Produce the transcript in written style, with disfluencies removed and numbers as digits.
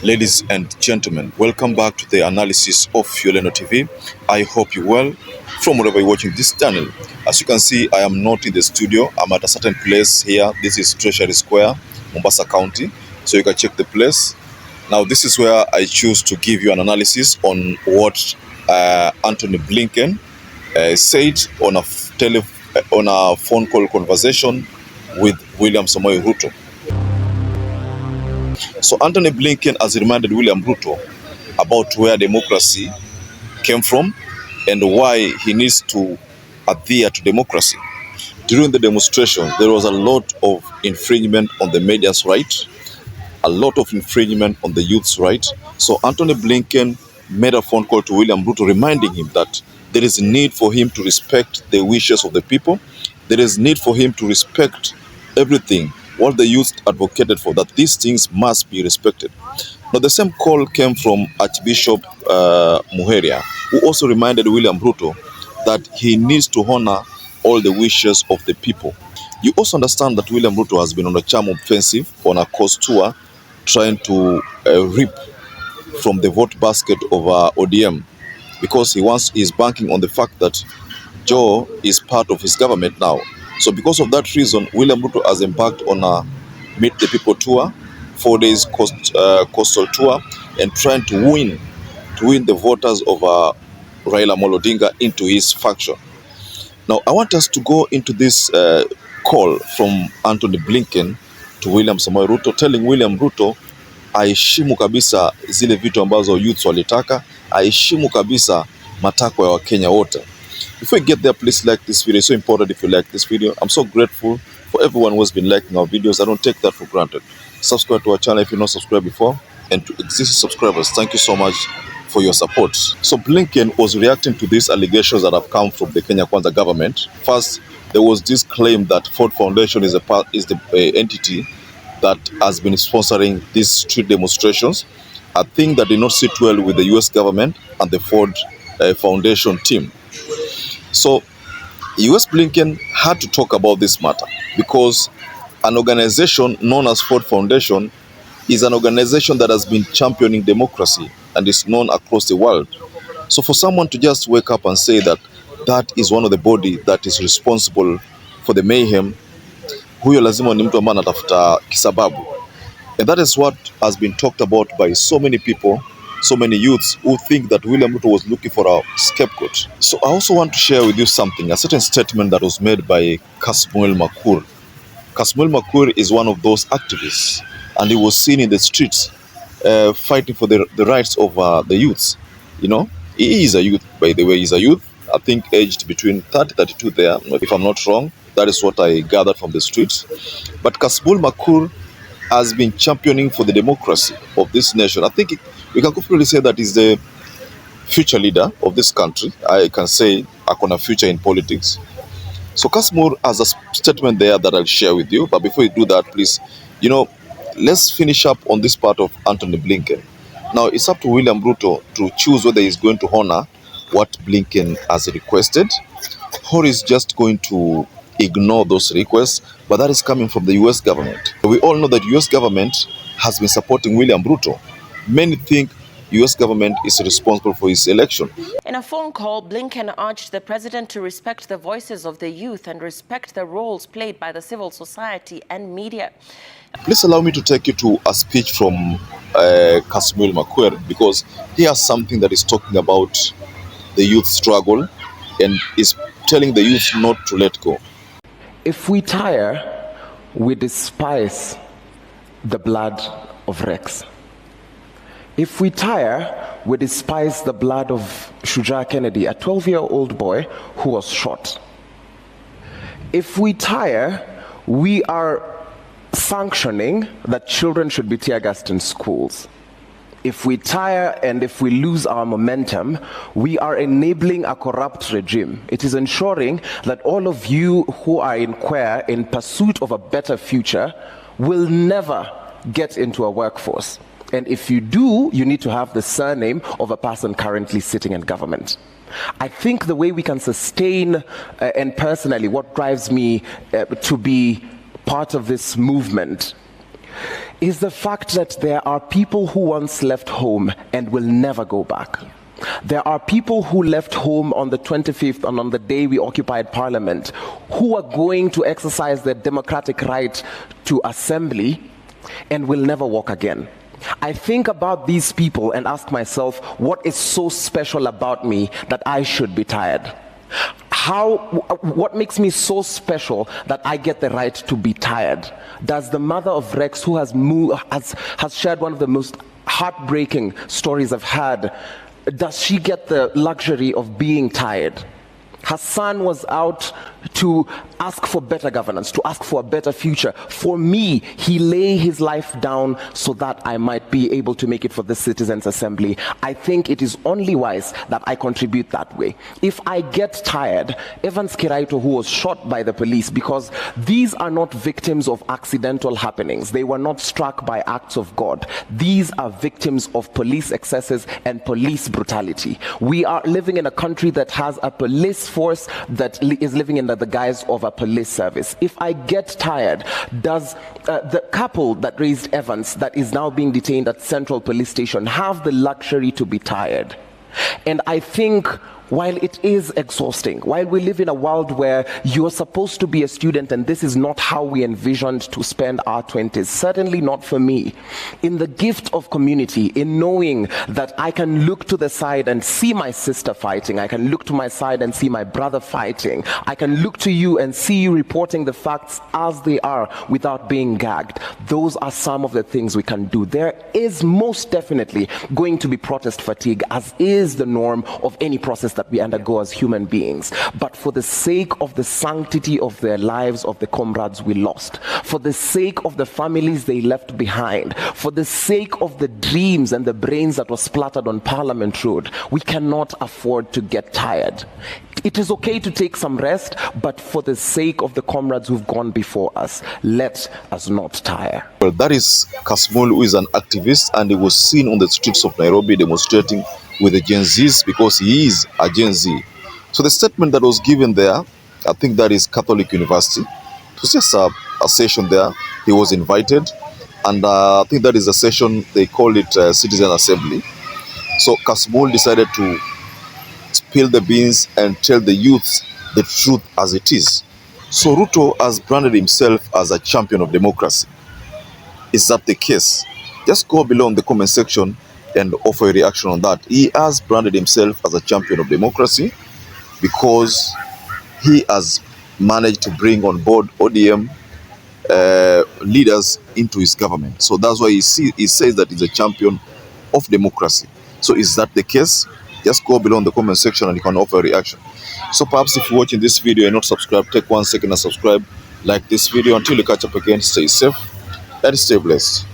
Ladies and gentlemen, welcome back to the analysis of YOLENO TV. I hope you're well from wherever you're watching this channel. As you can see, I am not in the studio. I'm at a certain place here. This is Treasury Square, Mombasa County. So you can check the place. Now, this is where I choose to give you an analysis on what Anthony Blinken said on a phone call conversation with William Samoei Ruto. So Anthony Blinken has reminded William Ruto about where democracy came from and why he needs to adhere to democracy. During the demonstration, there was a lot of infringement on the media's right, a lot of infringement on the youth's right. So Anthony Blinken made a phone call to William Ruto reminding him that there is a need for him to respect the wishes of the people. There is need for him to respect everything what the youth advocated for, that these things must be respected. Now, the same call came from Archbishop Muheria, who also reminded William Ruto that he needs to honor all the wishes of the people. You also understand that William Ruto has been on a charm offensive on a coast tour, trying to reap from the vote basket of ODM, because he's banking on the fact that Joe is part of his government now. So because of that reason, William Ruto has embarked on a Meet the People tour, 4 days coastal tour, and trying to win the voters of Raila Amolo Odinga into his faction. Now, I want us to go into this call from Anthony Blinken to William Samoei Ruto, telling William Ruto aheshimu kabisa zile vitu ambazo youth walitaka, aheshimu kabisa matakwa ya Wakenya wote. Before we get there, please like this video. It's so important if you like this video. I'm so grateful for everyone who has been liking our videos. I don't take that for granted. Subscribe to our channel if you're not subscribed before. And to existing subscribers, thank you so much for your support. So Blinken was reacting to these allegations that have come from the Kenya Kwanza government. First, there was this claim that Ford Foundation is the entity that has been sponsoring these street demonstrations. A thing that did not sit well with the US government and the Ford Foundation team. So US Blinken had to talk about this matter because an organization known as Ford Foundation is an organization that has been championing democracy and is known across the world. So for someone to just wake up and say that that is one of the body that is responsible for the mayhem, huyo lazima ni mtu ambaye anatafuta kisababu. And that is what has been talked about by so many people, so many youths who think that William Ruto was looking for a scapegoat. So I also want to share with you something, a certain statement that was made by Kasmuel Makur. Kasmuel Makur is one of those activists, and he was seen in the streets fighting for the rights of the youths. You know, he is a youth, by the way. He's a youth, I think aged between 30 32 there, if I'm not wrong. That is what I gathered from the streets. But Kasmuel Makur has been championing for the democracy of this nation. I think we can confidently say that he's the future leader of this country. I can say akona future in politics. So Kasmur has a statement there that I'll share with you. But before you do that, please, let's finish up on this part of Anthony Blinken. Now, it's up to William Ruto to choose whether he's going to honor what Blinken has requested, or is just going to ignore those requests, but that is coming from the US government. We all know that US government has been supporting William Ruto. Many think US government is responsible for his election. In a phone call, Blinken urged the president to respect the voices of the youth and respect the roles played by the civil society and media. Please allow me to take you to a speech from Kasmuel Makur, because he has something that is talking about the youth struggle and is telling the youth not to let go. If we tire, we despise the blood of Rex. If we tire, we despise the blood of Shujaa Kennedy, a 12-year-old boy who was shot. If we tire, we are sanctioning that children should be tear-gassed in schools. If we tire and if we lose our momentum, we are enabling a corrupt regime. It is ensuring that all of you who are in queer in pursuit of a better future will never get into a workforce. And if you do, you need to have the surname of a person currently sitting in government. I think the way we can sustain, and personally what drives me to be part of this movement, is the fact that there are people who once left home and will never go back. There are people who left home on the 25th and on the day we occupied Parliament who are going to exercise their democratic right to assembly and will never walk again. I think about these people and ask myself, what is so special about me that I should be tired? What makes me so special that I get the right to be tired? Does the mother of Rex, who has shared one of the most heartbreaking stories I've had, does she get the luxury of being tired? Her son was out to ask for better governance, to ask for a better future. For me, he lay his life down so that I might be able to make it for the Citizens' Assembly. I think it is only wise that I contribute that way. If I get tired, Evans Kiraito, who was shot by the police, because these are not victims of accidental happenings. They were not struck by acts of God. These are victims of police excesses and police brutality. We are living in a country that has a police force that is living in the guise of a police service. If I get tired, does the couple that raised Evans, that is now being detained at Central Police Station, have the luxury to be tired? And I think, while it is exhausting, while we live in a world where you're supposed to be a student and this is not how we envisioned to spend our 20s, certainly not for me, in the gift of community, in knowing that I can look to the side and see my sister fighting, I can look to my side and see my brother fighting, I can look to you and see you reporting the facts as they are without being gagged. Those are some of the things we can do. There is most definitely going to be protest fatigue, as is the norm of any process that we undergo as human beings. But for the sake of the sanctity of their lives, of the comrades we lost, for the sake of the families they left behind, for the sake of the dreams and the brains that were splattered on Parliament Road, we cannot afford to get tired. It is okay to take some rest, but for the sake of the comrades who've gone before us, let us not tire. Well, that is Kasmul, who is an activist, and he was seen on the streets of Nairobi demonstrating with the Gen Zs because he is a Gen Z. So the statement that was given there, I think that is Catholic University. It was just a session there. He was invited, and I think that is a session, they call it Citizen Assembly. So Kasmul decided to spill the beans and tell the youth the truth as it is. So Ruto has branded himself as a champion of democracy. Is that the case? Just go below in the comment section and offer a reaction on that. He has branded himself as a champion of democracy because he has managed to bring on board ODM leaders into his government. So that's why he says that he's a champion of democracy. So is that the case? Just go below in the comment section and you can offer a reaction. So perhaps if you're watching this video and not subscribed, take 1 second and subscribe. Like this video. Until you catch up again, stay safe and stay blessed.